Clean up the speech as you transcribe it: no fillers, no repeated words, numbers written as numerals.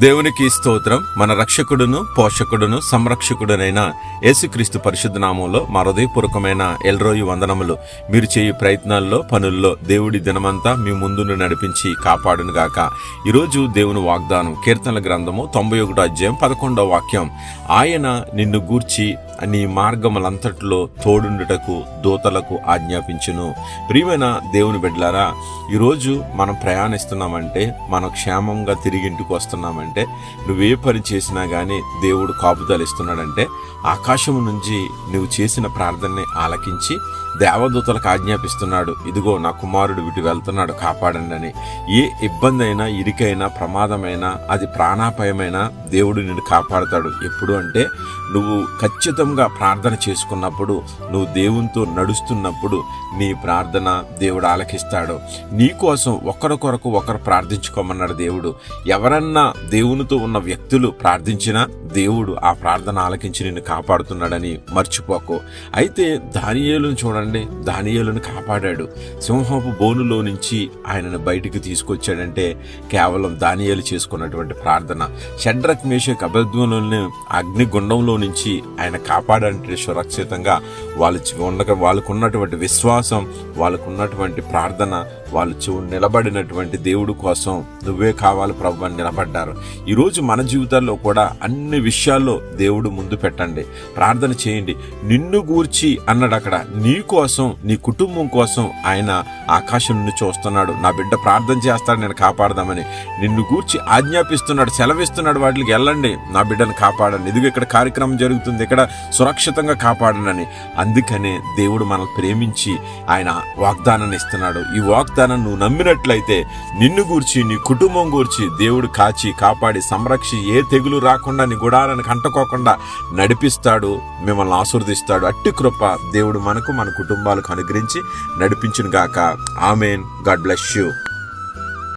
దేవునికి స్తోత్రం. మన రక్షకుడును పోషకుడును సంరక్షకుడునైన యేసుక్రీస్తు పరిశుద్ధ నామంలో మా హృదయపూర్వకమైన ఎల్రోయి వందనములు. మీరు చేయు ప్రయత్నాల్లో పనుల్లో దేవుడి దినమంతా మీ ముందును నడిపించి కాపాడునుగాక. ఈరోజు దేవుని వాగ్దానం కీర్తనల గ్రంథము 91వ అధ్యాయం 11వ వాక్యం. ఆయన నిన్ను గూర్చి నీ మార్గములంతట్లో తోడుండుటకు దూతలకు ఆజ్ఞాపించును. ప్రియమైన దేవుని బిడ్డలారా, ఈరోజు మనం ప్రయాణిస్తున్నామంటే, మనం క్షేమంగా తిరిగి ఇంటికి వస్తున్నామంటే, నువ్వే పని చేసినా కానీ దేవుడు కాపుదలు ఇస్తున్నాడంటే, ఆకాశము నుంచి నువ్వు చేసిన ప్రార్థనని ఆలకించి దేవదూతలకు ఆజ్ఞాపిస్తున్నాడు. ఇదిగో నా కుమారుడు వీటి వెళ్తున్నాడు, కాపాడండి అని. ఏ ఇబ్బంది అయినా, ఇరికైనా, ప్రమాదమైనా, అది ప్రాణాపాయమైనా దేవుడు నిన్ను కాపాడుతాడు. ఎప్పుడు అంటే నువ్వు ఖచ్చితంగా ప్రార్థన చేసుకున్నప్పుడు, నువ్వు దేవునితో నడుస్తున్నప్పుడు నీ ప్రార్థన దేవుడు ఆలకిస్తాడు. నీ కోసం ఒకరికొరకు ఒకరు ప్రార్థించుకోమన్నాడు దేవుడు. ఎవరన్నా దేవునితో ఉన్న వ్యక్తులు ప్రార్థించినా దేవుడు ఆ ప్రార్థన ఆలకించి నిన్ను కాపాడుతున్నాడని మర్చిపోకు. అయితే దానియేలును చూడండి, దానియేలును కాపాడాడు. సింహపు బోనులో నుంచి ఆయనను బయటికి తీసుకొచ్చాడంటే కేవలం దానియేలు చేసుకున్నటువంటి ప్రార్థన. షడ్రక్ మేషక్ అబేద్నెగోలను అగ్నిగుండంలో నుంచి ఆయన కాపాడంటే సురక్షితంగా వాళ్ళకున్నటువంటి విశ్వాసం, వాళ్ళకున్నటువంటి ప్రార్థన, వాళ్ళు నిలబడినటువంటి దేవుడు కోసం నువ్వే కావాలి ప్రభు అని నిలబడ్డారు. ఈరోజు మన జీవితాల్లో కూడా అన్ని విషయాల్లో దేవుడు ముందు పెట్టండి, ప్రార్థన చేయండి. నిన్ను గూర్చి అన్నాడు అక్కడ, నీ కోసం, నీ కుటుంబం కోసం ఆయన ఆకాశం నుండి చూస్తున్నాడు. నా బిడ్డ ప్రార్థన చేస్తాడు, నేను కాపాడదామని నిన్ను గూర్చి ఆజ్ఞాపిస్తున్నాడు, సెలవిస్తున్నాడు. వాటికి వెళ్ళండి, నా బిడ్డను కాపాడండి, ఇదిగో ఇక్కడ కార్యక్రమం జరుగుతుంది, ఇక్కడ సురక్షితంగా కాపాడనని. అందుకనే దేవుడు మనల్ని ప్రేమించి ఆయన వాగ్దానాన్ని ఇస్తున్నాడు. ఈ వాగ్దానం నువ్వు నమ్మినట్లయితే నిన్ను గూర్చి, నీ కుటుంబం గూర్చి దేవుడు కాచి కాపాడి సంరక్షి, ఏ తెగులు రాకుండా నీ గుడారానికి అంటుకోకుండా నడిపిస్తాడు, మిమ్మల్ని ఆశీర్వదిస్తాడు. అట్టి కృప దేవుడు మనకు, మన కుటుంబాలకు అనుగ్రహించి నడిపించును గాక. ఆమేన్. God bless you.